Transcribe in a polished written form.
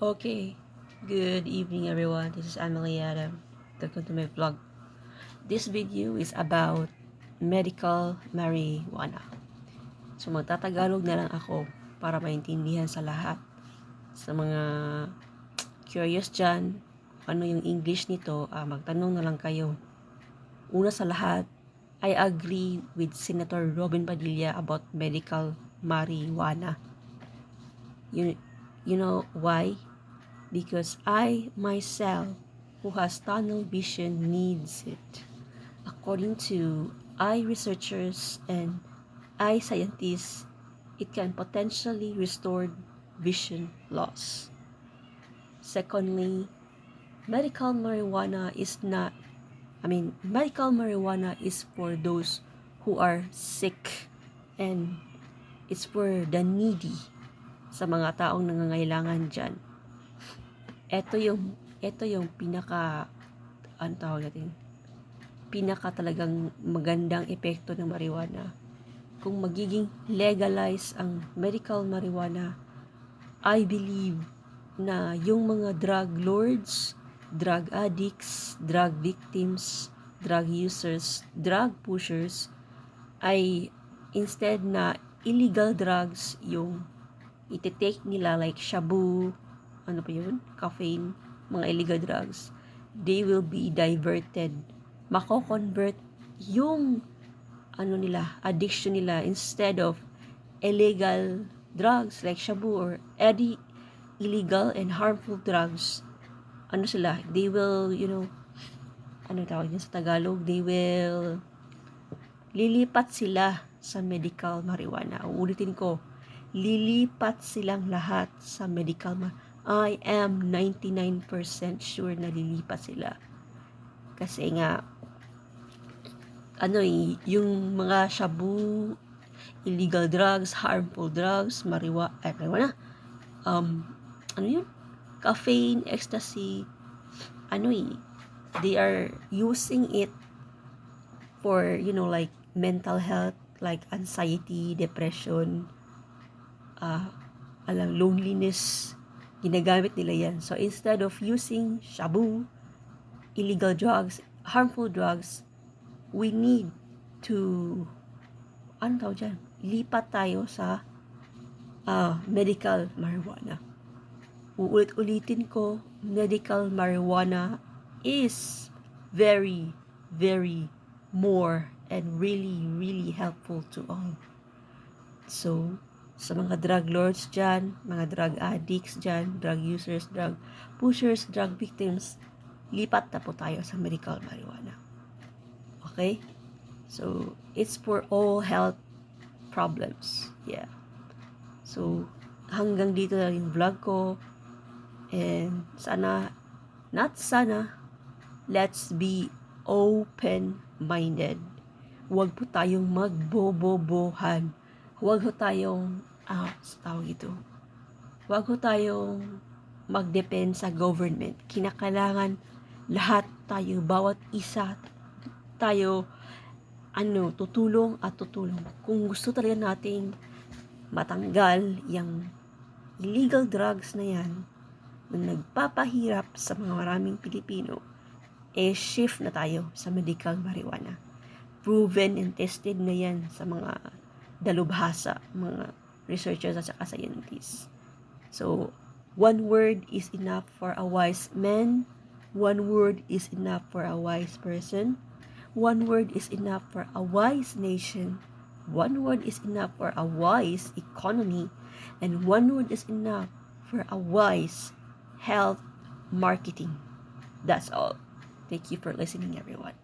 Okay, good evening everyone. This is Emily Adam. Welcome to my vlog. This video is about medical marijuana. So magtatagalog na lang ako para maintindihan sa lahat. Sa mga curious dyan, ano yung English nito, magtanong na lang kayo. Una sa lahat, I agree with Senator Robin Padilla about medical marijuana. You know why? Because I myself, who has tunnel vision, needs it. According to eye researchers and eye scientists, it can potentially restore vision loss. Secondly, medical marijuana is medical marijuana is for those who are sick, and it's for the needy, sa mga taong nangangailangan dyan. Ito yung pinaka talagang magandang epekto ng marijuana. Kung magiging legalize ang medical marijuana, I believe na yung mga drug lords, drug addicts, drug victims, drug users, drug pushers, ay instead na illegal drugs yung iti-take nila, like shabu, caffeine, mga illegal drugs, they will be diverted. Mako-convert yung addiction nila, instead of illegal drugs like shabu or any illegal and harmful drugs. They will, sa Tagalog, they will lilipat sila sa medical marijuana. Uulitin ko, lilipat silang lahat sa medical marijuana. I am 99% sure na lilipat sila. Kasi nga, yung mga shabu, illegal drugs, harmful drugs, marijuana, caffeine, ecstasy, they are using it for, like mental health, like anxiety, depression, loneliness, ginagamit nila yan. So instead of using shabu, illegal drugs, harmful drugs, we need to lipat tayo sa medical marijuana. Uulit-ulitin ko, medical marijuana is very, very more and really, really helpful to all. So, sa mga drug lords dyan, mga drug addicts dyan, drug users, drug pushers, drug victims, lipat na po tayo sa medical marijuana. Okay? So, it's for all health problems. Yeah. So, hanggang dito na yung vlog ko. And let's be open-minded. Huwag po tayong magbobobohan. Huwag ho tayong huwag ho tayong mag-depend sa government. Kinakailangan lahat tayo, bawat isa tayo, tutulong at tutulong. Kung gusto talaga nating matanggal yung illegal drugs na yan na nagpapahirap sa mga maraming Pilipino, shift na tayo sa medical marijuana. Proven and tested na yan sa mga dalubhasa, mga researchers at saka scientists. So, one word is enough for a wise man. One word is enough for a wise person. One word is enough for a wise nation. One word is enough for a wise economy. And one word is enough for a wise health marketing. That's all. Thank you for listening, everyone.